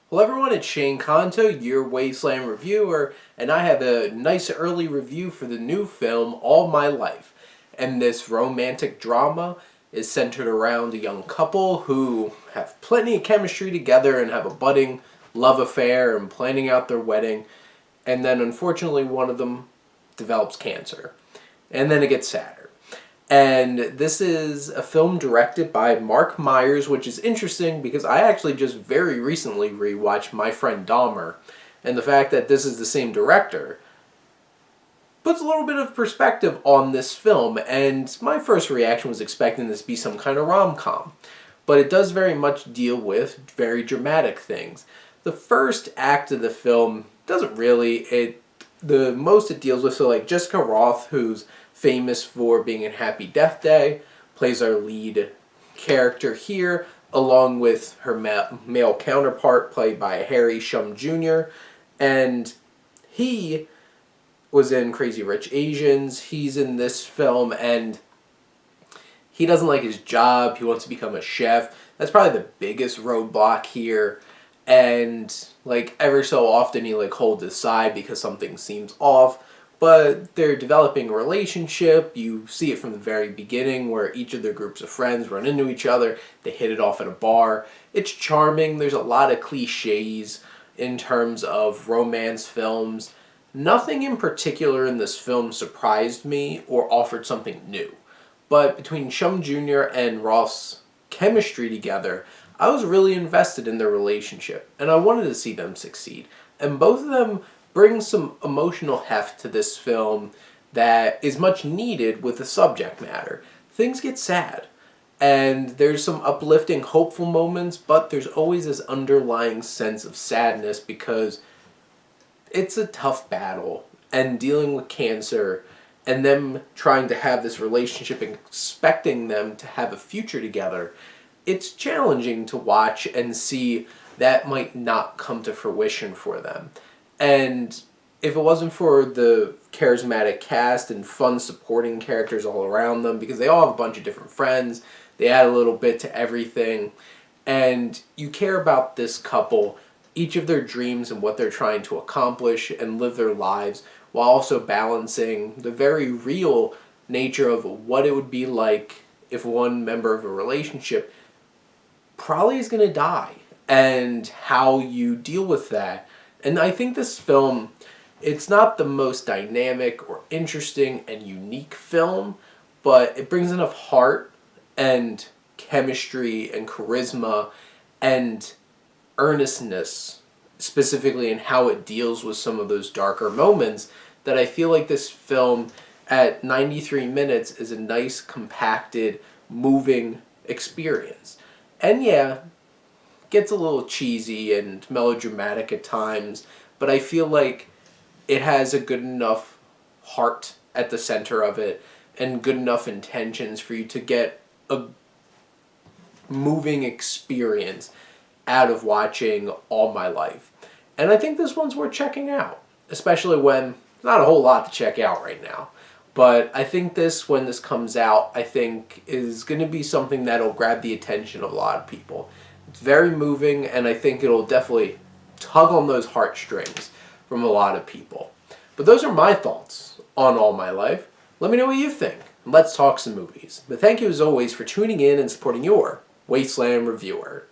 Hello everyone, it's Shane Kanto, your Wasteland reviewer, and I have a nice early review for the new film, All My Life. And this romantic drama is centered around a young couple who have plenty of chemistry together and have a budding love affair and planning out their wedding. And then unfortunately one of them develops cancer. And then it gets sadder. And this is a film directed by Mark Myers, which is interesting because I actually just very recently rewatched My Friend Dahmer. And the fact that this is the same director puts a little bit of perspective on this film. And my first reaction was expecting this to be some kind of rom-com. But it does very much deal with very dramatic things. The first act of the film doesn't really, the most it deals with, so like Jessica Rothe, who's famous for being in Happy Death Day, plays our lead character here, along with her male counterpart, played by Harry Shum Jr., and he was in Crazy Rich Asians. He's in this film, and he doesn't like his job. He wants to become a chef. That's probably the biggest roadblock here. And like ever so often he like holds his side because something seems off. But they're developing a relationship. You see it from the very beginning where each of their groups of friends run into each other. They hit it off at a bar. It's charming. There's a lot of cliches in terms of romance films. Nothing in particular in this film surprised me or offered something new. But between Shum Jr. and Roth's chemistry together, I was really invested in their relationship. And I wanted to see them succeed. And both of them bring some emotional heft to this film that is much needed with the subject matter. Things get sad, and there's some uplifting, hopeful moments, but there's always this underlying sense of sadness because it's a tough battle, and dealing with cancer, and them trying to have this relationship and expecting them to have a future together, it's challenging to watch and see that might not come to fruition for them. And if it wasn't for the charismatic cast and fun supporting characters all around them, because they all have a bunch of different friends, they add a little bit to everything, and you care about this couple, each of their dreams and what they're trying to accomplish and live their lives, while also balancing the very real nature of what it would be like if one member of a relationship probably is going to die, and how you deal with that. And I think this film, it's not the most dynamic or interesting and unique film, but it brings enough heart and chemistry and charisma and earnestness, specifically in how it deals with some of those darker moments, that I feel like this film at 93 minutes is a nice, compacted, moving experience. And yeah, gets a little cheesy and melodramatic at times, but I feel like it has a good enough heart at the center of it and good enough intentions for you to get a moving experience out of watching All My Life. And I think this one's worth checking out, especially when there's not a whole lot to check out right now. But I think this, when this comes out, I think is going to be something that'll grab the attention of a lot of people. It's very moving, and I think it'll definitely tug on those heartstrings from a lot of people. But those are my thoughts on All My Life. Let me know what you think. Let's talk some movies. But thank you as always for tuning in and supporting your Wasteland reviewer.